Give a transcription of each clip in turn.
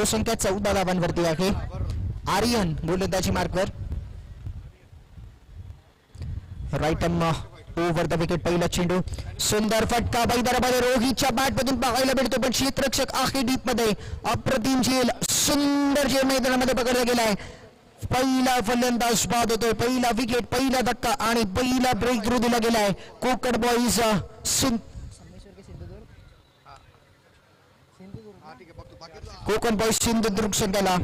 संख्या 14 धावांवरती आहे. आर्यन गोलंदाजी मार्कवर. Right over the wicket. पहिला चेंडू सुंदर फटका मैदानामध्ये रोहितच्या बॅटमधून पाहायला मिळतो, पण क्षेत्ररक्षक आहे डीप मध्ये. अप्रतिम झेल, सुंदर झेल मैदानामध्ये पकडला गेलाय. पहिला फलंदाज बाद होतोय. पहिला विकेट, पहिला धक्का आणि पहिला ब्रेक थ्रू दिला गेलाय कोकण बॉईज कोकण बॉईज सिंधुदुर्ग संघाला.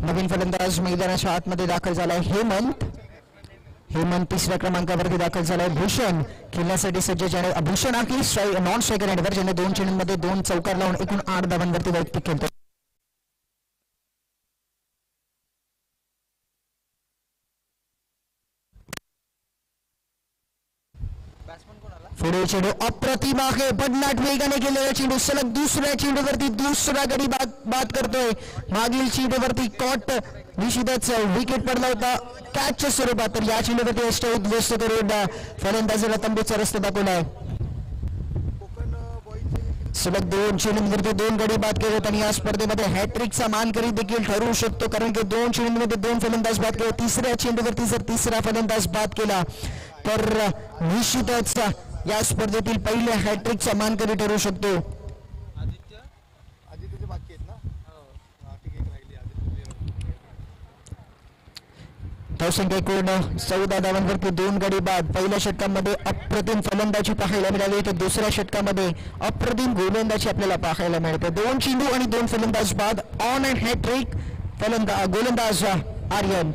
नवीन फलंदाज मैदानाच्या आतमध्ये दाखल झालाय. हेमंत तिसऱ्या क्रमांकावरती दाखल झालाय. भूषण खेळण्यासाठी सज्ज झाले. भूषण हा की नॉन स्ट्रायकर हँडवर, ज्याने 2 चेंडूंमध्ये 2 चौकार लावून एकूण 8 धावांवरती वैयक्तिक खेळतो. पुढे चेंडू अप्रतिम आहे. बदलाट वेगाने केलेला चेंडू सलग दुसऱ्या चेंडूवरती दुसरा गडी बाद करतोय. मागील चेंडूवरती कॉट निश्चितच विकेट पडला होता कॅचच्या स्वरूपात, तर या चेंडूवरती अष्ट उद्ध्वस्त करून फलंदाजाला तंबूचा रस्ता दाखवलाय. सलग 2 चेंडूंवरती 2 गडी बाद केले आणि या स्पर्धेमध्ये हॅट्रिकचा मानकरी देखील ठरू शकतो, कारण की 2 चेंडूंमध्ये 2 फलंदाज बाद केले. तिसऱ्या चेंडूवरती जर तिसरा फलंदाज बाद केला तर निश्चितच या स्पर्धेतील पहिल्या हॅट्रिकचा मानकरी ठरू शकतो. धावसंख्या एकूण 14 धावांवरती 2 गडी बाद. पहिल्या षटकामध्ये अप्रतिम फलंदाजी पाहायला मिळाली, तर दुसऱ्या षटकामध्ये अप्रतिम गोलंदाजी आपल्याला पाहायला मिळते. 2 चेंडू आणि 2 फलंदाज बाद. ऑन अँड हॅट्रिक गोलंदाज आर्यन.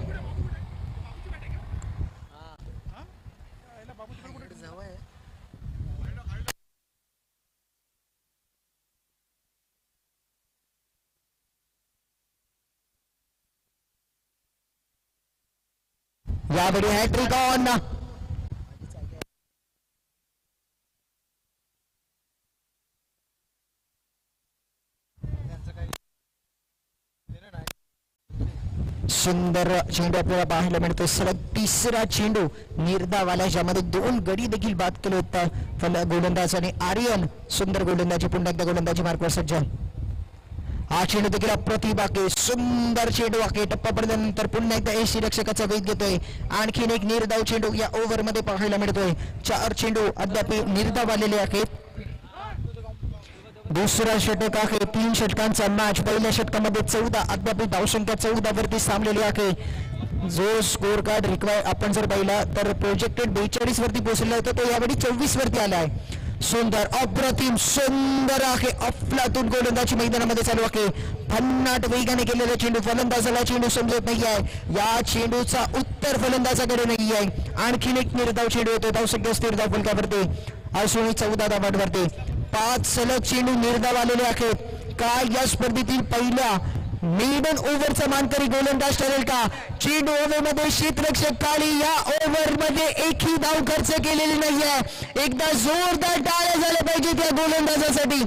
यावेळी हॅट्रिक ऑन. सुंदर चेंडू आपल्याला पाहायला मिळतो. सलग तिसरा चेंडू निर्धावाला, ज्यामध्ये 2 गडी देखील बाद केले होते गोलंदाज आणि आर्यन. सुंदर गोलंदाजी, पुन्हा एकदा गोलंदाजी मार्कवर सज्ज. हा चेंडू देखील अप्रतिम आहे. सुंदर चेंडू आहे. टप्पा पडल्यानंतर पुन्हा एकदा एसी रक्षकाचा वेग घेतोय. आणखीन एक निर्धाव चेंडू या ओव्हर मध्ये पाहायला मिळतोय. 4 चेंडू अद्याप निर्धाव आलेले आहेत. दुसरा षटक आहे. 3 षटकांचा मॅच. पहिल्या षटकामध्ये 14, अद्याप धावसंख्या 14 वरती थांबलेली आहे. जो स्कोर कार्ड रिक्वायर आपण जर पाहिला तर प्रोजेक्टेड 42 वरती पोहोचलेला होता, तो यावेळी 24 वरती आला आहे. सुंदर, अप्रतिम, सुंदर आहे. अफलातून गोलंदाजी मैदानामध्ये चालू आहे. भन्नाट वेगाने केलेला चेंडू. फलंदाजाला चेंडू समजत नाही आहे. या चेंडूचा उत्तर फलंदाजाकडे नाही आहे. आणखीन एक निर्धाव चेंडू येतो. धावसंख्या स्थिर धाव फलकावरती असूनही 14 धावांवरती. 5 सलग चेंडू निर्धाव आलेले आहेत. काय या स्पर्धेतील पहिल्या मेडन ओव्हरचा मानकरी गोलंदाज ठरेल का? चेंडू ओव्हर मध्ये क्षेत्ररक्षक काळी या ओव्हर मध्ये एकही धाव खर्च केलेली नाहीये. एकदा जोरदार टाळ्या झाल्या पाहिजे त्या गोलंदाजासाठी.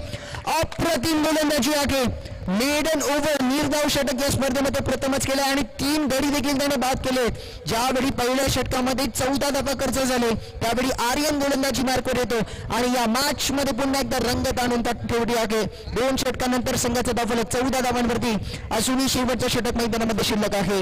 अप्रतिम गोलंदाजी आहे. मेडन ओव्हर निर्धाव षटक या स्पर्धेमध्ये प्रथमच केले आणि 3 गडी देखील त्याने बाद केले. ज्यावेळी पहिल्या षटकामध्ये 14 धावा खर्च झाले, त्यावेळी आर्यन गोलंदाजी मार्कवर येतो आणि या मॅच मध्ये पुन्हा एकदा रंगत आणून ठेवली आहे. 2 षटकानंतर संघाचा धावफलक 14 धावांवरती असूनही शेवटचं षटक मैदानामध्ये शिल्लक आहे.